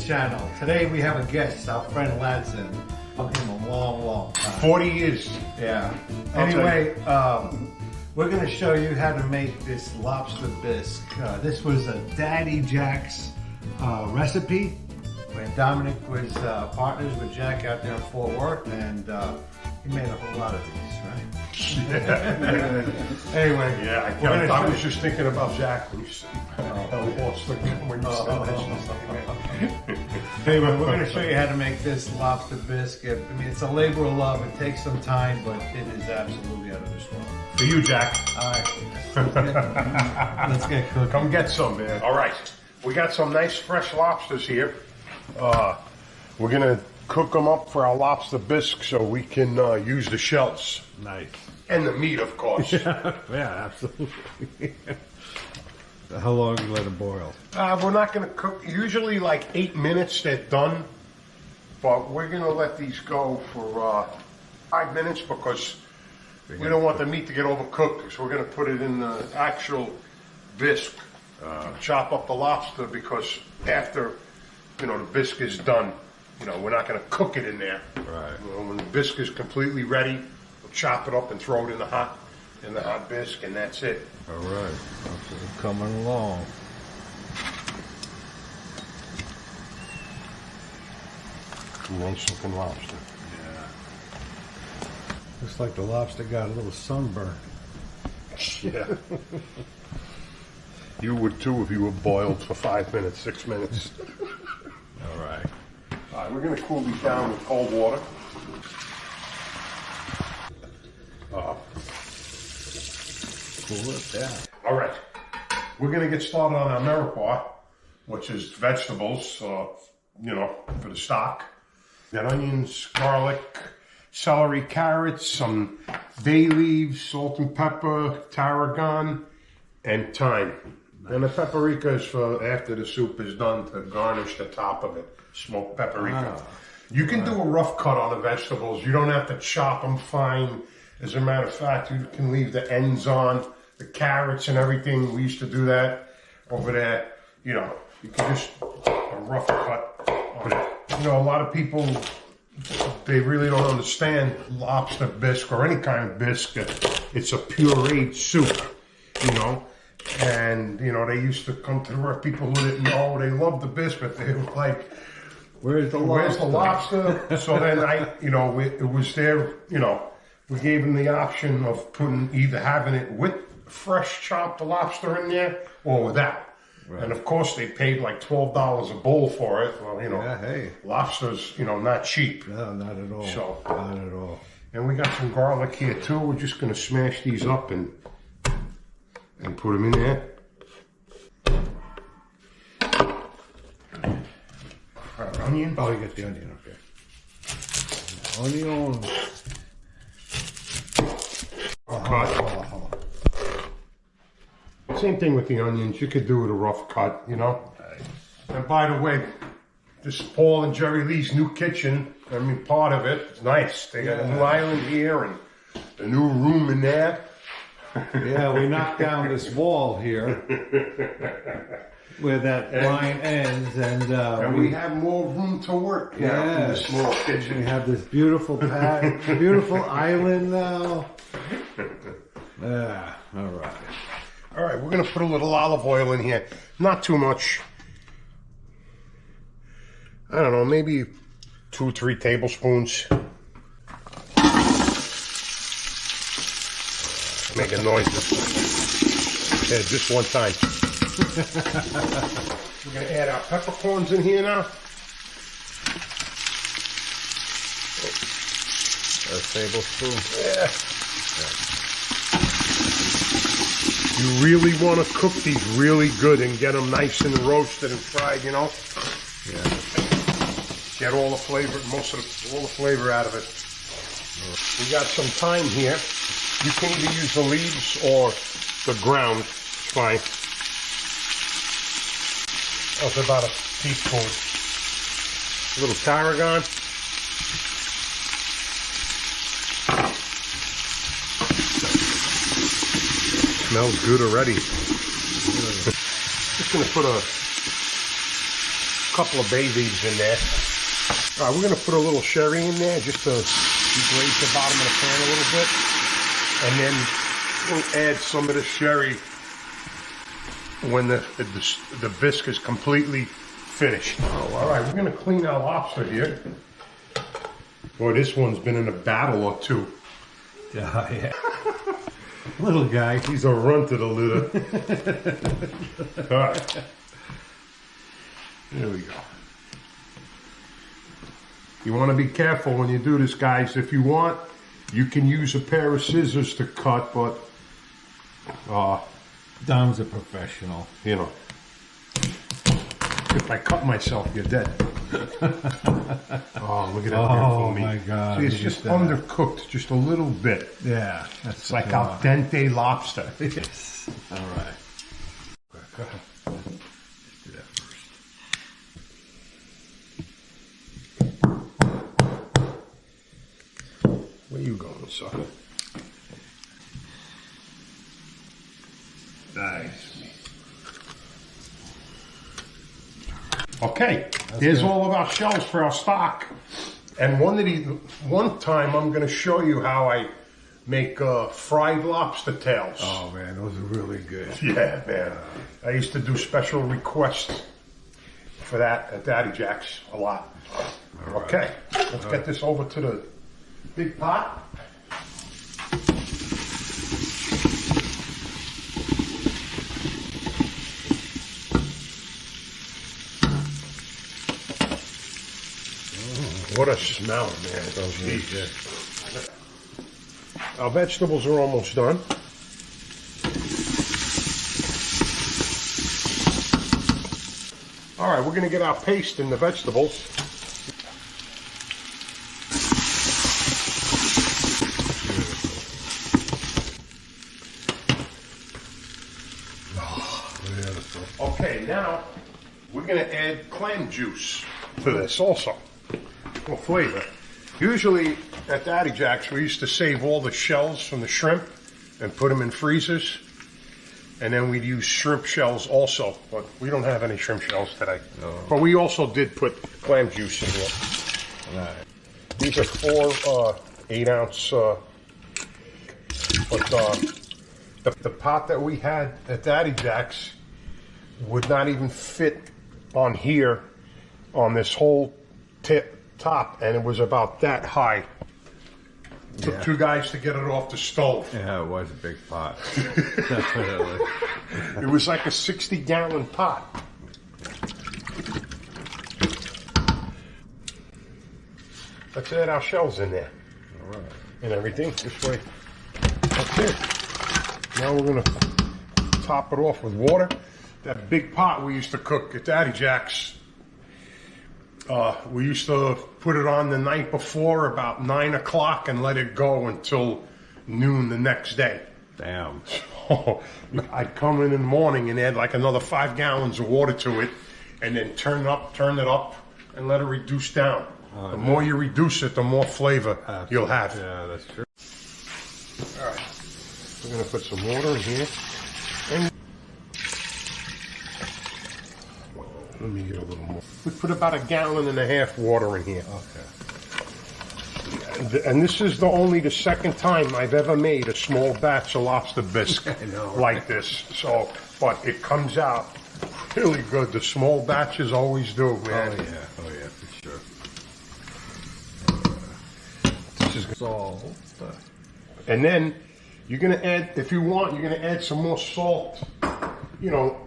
channel. Today we have a guest, our friend Ladson. I've known him a long time. 40 years. Yeah. Anyway, we're going to show you how to make this lobster bisque. This was a Daddy Jack's recipe when Dominic was partners with Jack out there in Fort Worth, and he made a whole lot of these, right? Anyway, Yeah, I was just thinking about Jack when you said Anyway, we're going to show you how to make this lobster bisque. I mean, it's a labor of love. It takes some time, but it is absolutely out of this world. For you, Jack. All right. Let's get cooking. Come get some, man. All right. We got some nice fresh lobsters here. We're going to cook them up for our lobster bisque so we can use the shells. Nice. And the meat, of course. Yeah, absolutely. How long do you let it boil? We're not going to cook. Usually like 8 minutes, they're done. But we're going to let these go for 5 minutes because we don't want the meat to get overcooked. So we're going to put it in the actual bisque. Chop up the lobster because after, the bisque is done, we're not going to cook it in there. Right. When the bisque is completely ready, we'll chop it up and throw it in the hot bisque, and that's it. All right. It's coming along. Nice looking lobster. Yeah. Looks like the lobster got a little sunburn. Yeah. You would too if you were boiled for 5 minutes, 6 minutes. All right. All right, we're going to cool these down with cold water. Cool it down. All right. We're going to get started on our mirepoix, which is vegetables, for the stock. Got onions, garlic, celery, carrots, some bay leaves, salt and pepper, tarragon, and thyme. Nice. And the paprika is for after the soup is done to garnish the top of it. Smoked paprika. You can do a rough cut on the vegetables. You don't have to chop them fine. As a matter of fact, you can leave the ends on, the carrots and everything. We used to do that over there. You can just a rough cut on it. A lot of people, they really don't understand lobster bisque or any kind of bisque. It's a pureed soup, And, they used to come to the work, people who didn't know, they loved the bisque, but they were like, Where's the lobster? So then it was there, we gave them the option of either having it with fresh chopped lobster in there or without. Right. And of course they paid like $12 a bowl for it. Well, yeah, hey. Lobster's, not cheap. No, not at all. So, not at all. And we got some garlic here too. We're just going to smash these up and put them in there. Onion. Oh, you got the onion, okay. Onion. Cut. Same thing with the onions. You could do it a rough cut, And by the way, this is Paul and Jerry Lee's new kitchen. Part of it. It's nice. They got a new island here and a new room in there. Yeah, we knocked down this wall here where that line ends, and we have more room to work now in this small kitchen. We have this beautiful beautiful island now. Yeah, all right. All right, we're going to put a little olive oil in here. Not too much. I don't know, maybe 2-3 tablespoons. Make a noise. Yeah, just one time. We're going to add our peppercorns in here now. A tablespoon. Yeah. You really want to cook these really good and get them nice and roasted and fried, Yeah. Get all the flavor, all the flavor out of it. We got some thyme here. You can either use the leaves or the ground. It's fine. That's about a teaspoon. A little tarragon. Smells good already. Just going to put a couple of bay leaves in there. All right, we're going to put a little sherry in there just to degrade the bottom of the pan a little bit. And then we'll add some of the sherry when the bisque is completely finished. Oh, all right, we're going to clean our lobster here. Boy, this one's been in a battle or two. Yeah. Little guy. He's a runt of the litter. All right. There we go. You want to be careful when you do this, guys. If you want, you can use a pair of scissors to cut, but Dom's a professional. You know, if I cut myself, you're dead. Oh, look at that beautiful meat. Oh my God! See, it's just undercooked, just a little bit. Yeah, it's like al dente lobster. Yes. All right. Go ahead. Let's do that first. Where you going, sucker? Nice. Okay, here's all of our shells for our stock. And one time I'm going to show you how I make fried lobster tails. Oh man, those are really good. Yeah, man. I used to do special requests for that at Daddy Jack's a lot. Right. Okay, let's get this over to the big pot. What a smell, man. Jeez. Our vegetables are almost done. All right, we're going to get our paste in the vegetables. Okay, now we're going to add clam juice to this also. For flavor. Usually at Daddy Jack's we used to save all the shells from the shrimp and put them in freezers, and then we'd use shrimp shells also, but we don't have any shrimp shells today. No. But we also did put clam juice in here. Right. These are 4 8-ounce but the pot that we had at Daddy Jack's would not even fit on here on this whole top, and it was about that high. Took 2 guys to get it off the stove. Yeah, it was a big pot. It was like a 60-gallon pot. Let's add our shells in there. All right. And everything this way. That's it. Now we're going to top it off with water. That big pot we used to cook at Daddy Jack's, we used to put it on the night before about 9 o'clock and let it go until noon the next day. Damn. So I'd come in the morning and add like another 5 gallons of water to it, and then turn it up, and let it reduce down. The more you reduce it, the more flavor you'll have. Yeah, that's true. All right, we're gonna put some water in here. And let me get a little more. We put about 1.5 gallons water in here. Okay. And this is only the second time I've ever made a small batch of lobster bisque like this. So, but it comes out really good. The small batches always do, man. Oh yeah, for sure. This is salt. And then you're gonna add, if you want, you're gonna add some more salt. You know,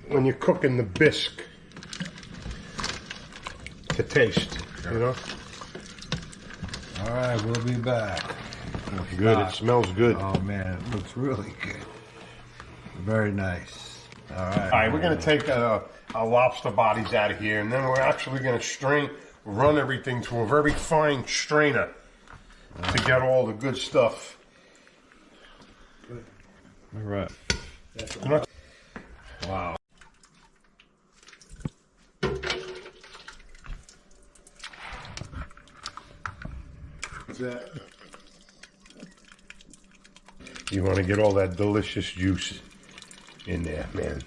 when you're cooking the bisque. To taste, you know. All right, we'll be back. Good, it smells good. Oh man, it looks really good. Very nice. All right. All right, we're gonna take our lobster bodies out of here, and then we're actually gonna run everything to a very fine strainer to get all the good stuff. All right. Wow. That. You want to get all that delicious juice in there, man.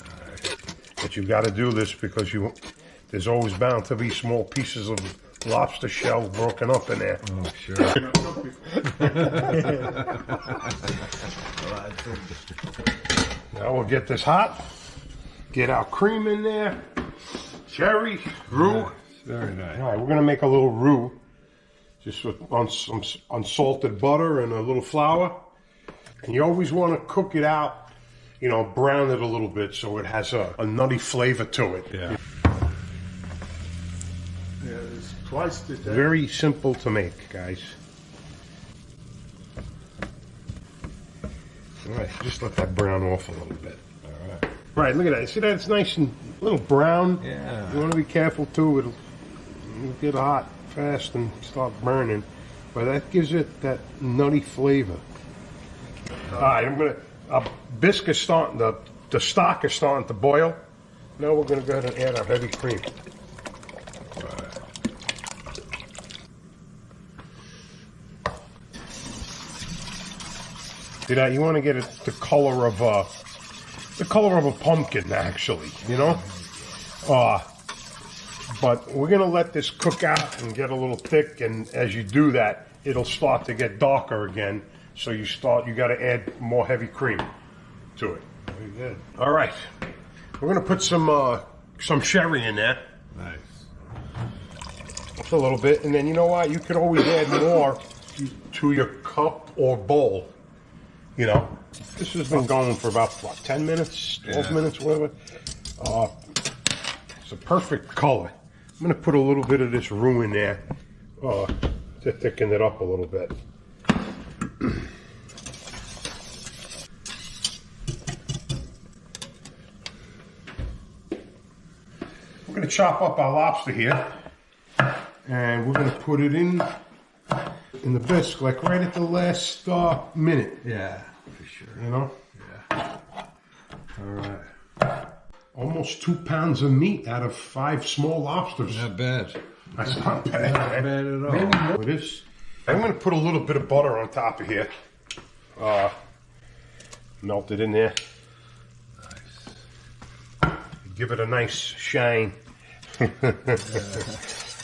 All right. But you got to do this because there's always bound to be small pieces of lobster shell broken up in there. Oh, sure. Now we'll get this hot. Get our cream in there. Cherry, roux. Nice. Very nice. All right, we're going to make a little roux. Just on some unsalted butter and a little flour. And you always want to cook it out, you know, brown it a little bit so it has a nutty flavor to it. Yeah. Yeah, it's twice the day. Very simple to make, guys. All right, just let that brown off a little bit. All right. Right, look at that. See that? It's nice and a little brown. Yeah. You want to be careful too. It'll get hot fast and start burning. But that gives it that nutty flavor. All right, bisque is starting, the stock is starting to boil. Now we're going to go ahead and add our heavy cream. See that? You want to get it the color of a pumpkin, actually. You know. But we're going to let this cook out and get a little thick, and as you do that, it'll start to get darker again. So you got to add more heavy cream to it. Very good. All right, we're going to put some sherry in there. Nice. Just a little bit, and then you know what? You could always add more to your cup or bowl. You know, this has been going for about what, 10 minutes, 12 minutes, whatever. It's a perfect color. I'm going to put a little bit of this roux in there to thicken it up a little bit. We're going to chop up our lobster here, and we're going to put it in the bisque, like right at the last minute. Yeah, for sure. You know? Yeah. All right. Almost 2 pounds of meat out of 5 small lobsters. Not bad. That's not bad. Not bad at all. Maybe more. It is. I'm going to put a little bit of butter on top of here. Melt it in there. Nice. Give it a nice shine.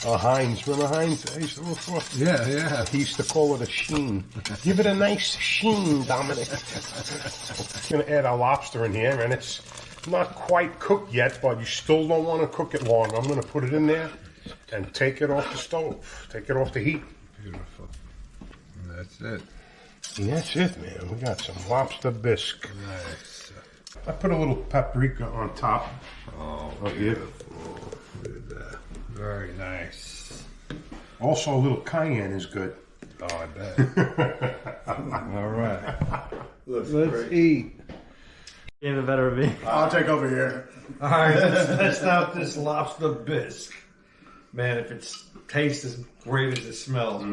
Heinz, remember Heinz? I used to work for. Yeah, yeah. He used to call it a sheen. Give it a nice sheen, Dominic. I'm going to add our lobster in here, and it's not quite cooked yet, but you still don't want to cook it long. I'm going to put it in there and take it off the stove. Take it off the heat. Beautiful. And that's it. And that's it, man. We got some lobster bisque. Nice. I put a little paprika on top. Oh, of here. beautiful. Look at that. Very nice. Also, a little cayenne is good. Oh, I bet. All right. Looks Let's great. eat. Even better of me. I'll take over here. All right, let's test out this lobster bisque. Man, if it tastes as great as it smells,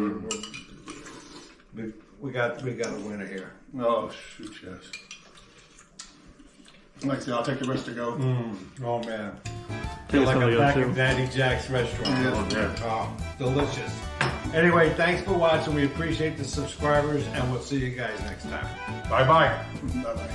we got a winner here. Oh, shoot, yes. Like I said, I'll take the rest to go. Oh man, Feel like some I'm of back you in too. Daddy Jack's restaurant. Yeah. Oh, delicious. Anyway, thanks for watching. We appreciate the subscribers, and we'll see you guys next time. Bye-bye. Bye-bye.